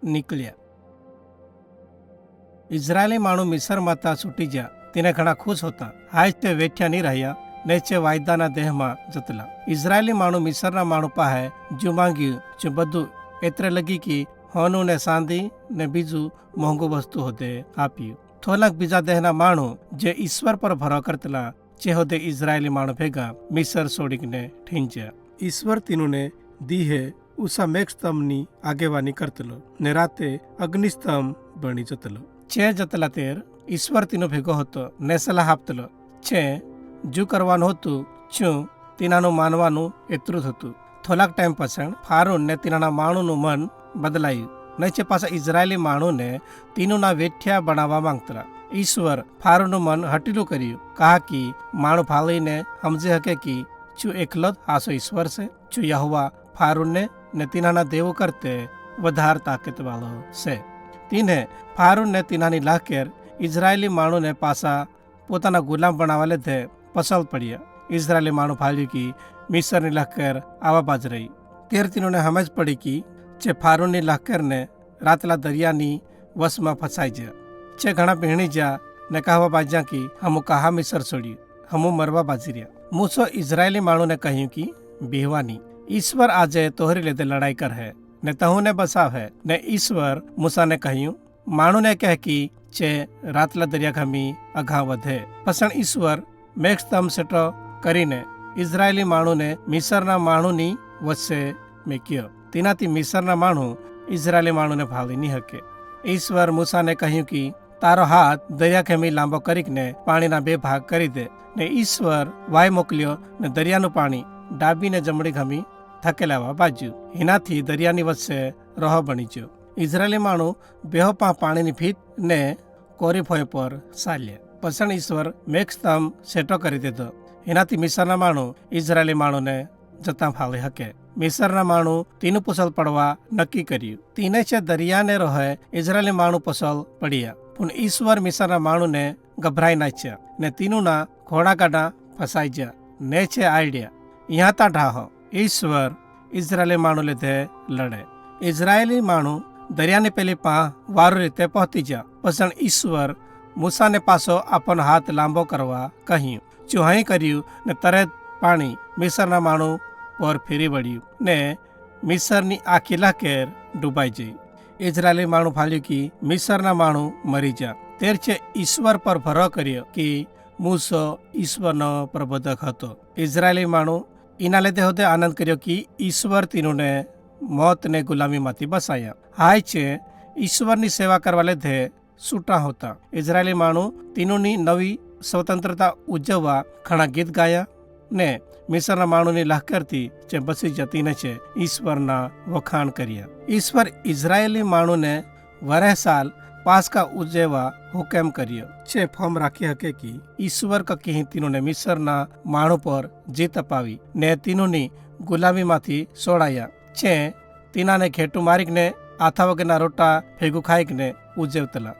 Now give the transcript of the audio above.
નીકળ્યા. ઇઝરાયેલી માણો મિસરમાંથી છૂટી ગયા. તેને ઘણા ખુશ હતા. હાજ તે વેઠ્યા નહીં રહ્યા નેચે વાયદાના દેહમાં જતલા. ઇઝરાયેલી માણો મિસરના માણો પાસે જો માંગ્યું જો બધું એતરે લગી કે હોનું ને સાંધી ને બીજું મોંઘું વસ્તુ હોતે આપ્યું. થોલાક બીજા દેહના માણો જે ઈશ્વર પર ભરો કરતલા જે હોતે ઇઝરાયેલી માણો ભેગા મિસર છોડીને ઠીંચ્યા. ઈશ્વર તીનુને દીહે ઉષા મેઘસ્તંભની આગેવાની કરતલો ને રાતે અગ્નિસ્તંભ બની જતલો. છે જતલા તેર ઈશ્વર તીનો ભેગો હતો ને સલાહ આપતલો. છે જો કરવાનું હતું છું તીનાનું માનવાનું એટલું થતું. થોલાક ટાઈમ પાછળ ફારૂન ને તીનાના માણુનું મન બદલાયું. નચે પાછા ઇઝરાયેલી માણુને તીનુના વેઠ્યા બનાવવા માંગતા. ઈશ્વર ફારૂનનું મન હટીલું કર્યું. કહા કે માણું ફાળીને સમજી શકે કે શું એકલો જ હાસો ઈશ્વર છે. શું યહોવા ફારૂનને ને તીનાના દેવો કરતે વધારે તાકતવાળો છે. તીને ફારૂન ને તીનાની લાકેર ઇઝરાયેલી માણુને પાછા પોતાના ગુલામ બનાવવા લીધે પસંદ પડ્યા. ઇઝરાયેલી માણું ફાળ્યું કે મિસરની લાકેર આવા બાજ રહી. તેર તીનોને સમજ પડી કે જે ફારૂનની લાકેરને રાતલા દરિયાની વશમાં ફસાઈ ગયા. છે ઘણા પીણી જ્યાં ને કહેવા બાજ્યા કે હમું કહા મિસર છોડ્યું હમું મરવા બાજી રહ્યા. મૂસો ઇઝરાયેલી માણુને કહ્યું કે બેહવાની ઈશ્વર આજે તોહરી લીધે લડાઈ કરે ને તહુને બસાવે. ને ઈશ્વર મૂસાને કહ્યું માણુને કહે કે છે રાતલા દરિયા ખમી અઘા વધે. પસણ ઈશ્વર મેઘસ્તંભ સેટો કરીને ઇઝરાયેલી માણુને મિસરના માણુની વચ્ચે મેક્યો. તેનાથી મિસરના માણું ઇઝરાયેલી માણુને ભાળી નહીં શકે. ઈશ્વર મૂસાને કહ્યું કે તારો હાથ દરિયા ખેમી લાંબો કરીને પાણીના 2 ભાગ કરી દે. ને ઈશ્વર વાય મોકલ્યો ને દરિયાનું પાણી ડાબીને જમણી ખમી થકેલાવા બાજ્યું. એનાથી દરિયાની વચ્ચે રહ બની ગયો. ઇઝરાયેલી માણું બેહો પાણીની ફીટ ને કોરીફોય પર ચાલ્યા. પસણ ઈશ્વર મેઘસ્તંભ સેટો કરી દીધો. એનાથી મિસરના માણું ઇઝરાયેલી માણુને જતા ફાળી શકે. મિસરના માણું તીનું પસલ પડવા નક્કી કર્યું. તીને છે દરિયાને રહે ઇઝરાયેલી માણું પસલ પડ્યા. પણ ઈશ્વર મિસરના માણુને ગભરાઈ નાખ્યા ને તીનુના ઘોડાગાડા ફસાઈ ગયા ને છે આડ્યા. યાં તા ઢાહો ઈશ્વર ઇઝરાયેલી માણું લીધે લડે. ઇઝરાયેલી માણું દરિયાની પેલી વારું રીતે પહોંચી ગયા. પસણ ઈશ્વર મૂસાને પાછો આપણો હાથ લાંબો કરવા કહ્યું. જો અહીં કર્યું ને તરત પાણી મિસરના માણું પર ફેરી વળ્યું ને મિસરની આખી લાકેર ડૂબાઈ જઈ. ઇઝરાયેલી માણું ફાલ્યું કે મિસરના માણું મરી જા. તેર છે ઈશ્વર પર ભરો કર્યો કે મૂસો ઈશ્વરનો પ્રબોધક હતો. ઇઝરાયેલી માણું એના લીધે હોતે આનંદ કર્યો કે ઈશ્વર તીનુને મોતને ગુલામીમાંથી બસાયા. હાય છે ઈશ્વરની સેવા કરવા લીધે છૂટા હોતા. ઇઝરાયેલી માણું તીનુની નવી સ્વતંત્રતા ઉજવવા ઘણા ગીત ગાયા ને મિસરના માણુની લાકરથી જે બસી જતીને છે ઈશ્વરના વખાણ કર્યા. ઈશ્વર ઇઝરાયેલી માણુને વરહ સાલ પાસકા ઉજવવા હુકેમ કર્યો છે. ફોર્મ રાખી શકે કે ઈશ્વર કકી તીનોને મિસરના માણુ પર જીત અપાવી ને તીનોની ગુલામીમાંથી છોડાયા છે. તીનાને ઘેટું મારીને આથા વગરના રોટા ભેગું ખાઈને ઉજવતલા.